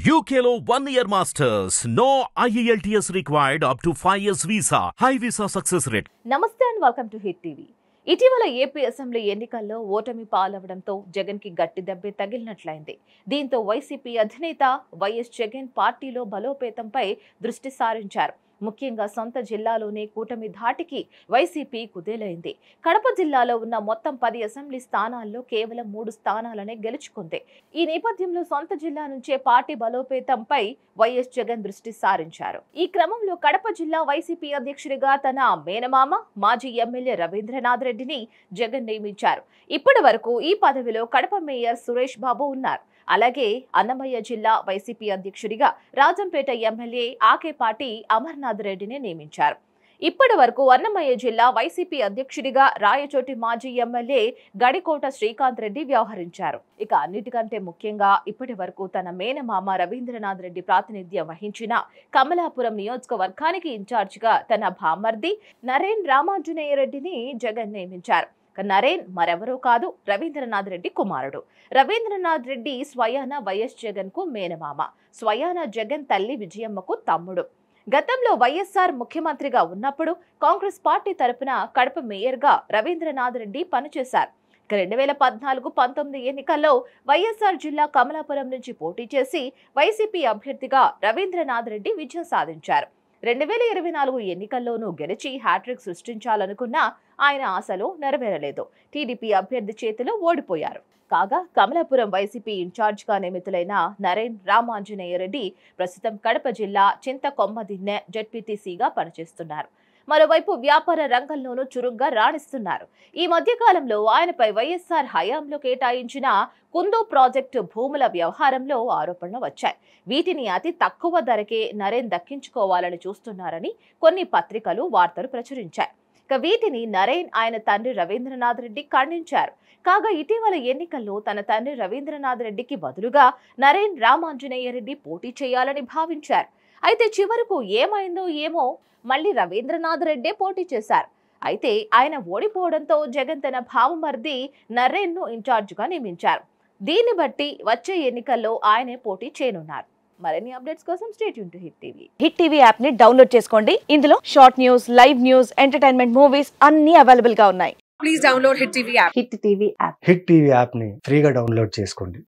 UKLO 1 year masters. No IELTS required up to 5 years visa. High visa success rate. నమస్తే and welcome to hit TV. ఇటీవల AP assembly ఎన్నికల్లో ఓటమి పాలవడంతో జగన్ కి గట్టి దెబ్బే తగిలినట్లయింది. దీంతో వైసీపీ అధినేత వైఎస్ జగన్ పార్టీలో బలోపేతంపై దృష్టి సారించారు. ముఖ్యంగా సొంత జిల్లాలోనే కూటమి ధాటికి వైసీపీ కుదేలైంది. కడప జిల్లాలో ఉన్న మొత్తం 10 అసెంబ్లీ స్థానాల్లో కేవలం 3 స్థానాలనే గెలుచుకుంది. ఈ నేపథ్యంలో సొంత జిల్లా నుంచే పార్టీ బలోపేతంపై వైఎస్ జగన్ దృష్టి సారించారు. ఈ క్రమంలో కడప జిల్లా వైసీపీ అధ్యక్షుడిగా తన మేనమామ మాజీ ఎమ్మెల్యే రవీంద్రనాథ్ రెడ్డిని జగన్ నియమించారు. ఇప్పటి వరకు ఈ పదవిలో కడప మేయర్ సురేష్ బాబు ఉన్నారు. అలాగే అన్నమయ్య జిల్లా వైసీపీ అధ్యక్షుడిగా రాజంపేట ఎమ్మెల్యే ఆకేపాటి అమర్నాథ్ రెడ్డిని నియమించారు. ఇప్పటి వరకు అన్నమయ్య జిల్లా వైసీపీ అధ్యక్షుడిగా రాయచోటి మాజీ ఎమ్మెల్యే గడికోట శ్రీకాంత్ రెడ్డి వ్యవహరించారు. ఇక అన్నిటికంటే ముఖ్యంగా ఇప్పటి వరకు తన మేనమామ రవీంద్రనాథ్ రెడ్డి ప్రాతినిధ్యం వహించిన కమలాపురం నియోజకవర్గానికి ఇన్ఛార్జిగా తన భామర్ది నరేన్ రామాంజనేయ రెడ్డిని జగన్ నియమించారు. నరేన్ మరెవరో కాదు, రవీంద్రనాథ్ రెడ్డి కుమారుడు. రవీంద్రనాథ్ రెడ్డి స్వయాన వైఎస్ జగన్ కు మేనమామ, స్వయాన జగన్ తల్లి విజయమ్మకు తమ్ముడు. గతంలో వైఎస్ఆర్ ముఖ్యమంత్రిగా ఉన్నప్పుడు కాంగ్రెస్ పార్టీ తరపున కడప మేయర్గా రవీంద్రనాథ్ రెడ్డి పనిచేశారు. 2014-19 ఎన్నికల్లో వైఎస్ఆర్ జిల్లా కమలాపురం నుంచి పోటీ చేసి వైసీపీ అభ్యర్థిగా రవీంద్రనాథ్ రెడ్డి విజయం సాధించారు. 2024 ఎన్నికల్లోనూ గెలిచి హ్యాట్రిక్ సృష్టించాలనుకున్న ఆయన ఆశలు నెరవేరలేదు. టీడీపీ అభ్యర్థి చేతిలో ఓడిపోయారు. కాగా కమలాపురం వైసీపీ ఇన్ఛార్జిగా నియమితులైన నరేన్ రామాంజనేయ రెడ్డి ప్రస్తుతం కడప జిల్లా చింతకొమ్మదిన్నె జెడ్పీటీసీగా పనిచేస్తున్నారు. మరోవైపు వ్యాపార రంగంలోనూ చురుగ్గా రాణిస్తున్నారు. ఈ మధ్య కాలంలో ఆయనపై వైఎస్ఆర్ హయాంలో కేటాయించిన కుందు ప్రాజెక్టు భూముల వ్యవహారంలో ఆరోపణలు వచ్చాయి. వీటిని అతి తక్కువ ధరకే నరేన్ దక్కించుకోవాలని చూస్తున్నారని కొన్ని పత్రికలు వార్తలు ప్రచురించాయి. ఇక వీటిని నరేన్ ఆయన తండ్రి రవీంద్రనాథ్ రెడ్డి ఖండించారు. కాగా ఇటీవల ఎన్నికల్లో తన తండ్రి రవీంద్రనాథ్ రెడ్డికి బదులుగా నరేన్ రామాంజనేయ రెడ్డి పోటీ చేయాలని భావించారు. అయితే చివరకు ఏమైందో ఏమో, మళ్ళీ రవీంద్రనాథ్ రెడ్డే పోటీ చేశారు. అయితే ఆయన ఓడిపోవడంతో జగన్ తన భావమర్ది నరేన్ ను ఇన్ఛార్జిగా నియమించారు. దీన్ని బట్టి వచ్చే ఎన్నికల్లో ఆయనే పోటీ చేయనున్నారు. మరిన్ని అప్డేట్స్ కోసం stay tune to hit TV. Hit TV app ని డౌన్లోడ్ చేసుకోండి. ఇందులో short news, live news, entertainment movies అన్ని అవైలబుల్ గా ఉన్నాయి. Please download hit TV app. Hit TV app hit TV app ని ఫ్రీగా డౌన్లోడ్ చేసుకోండి.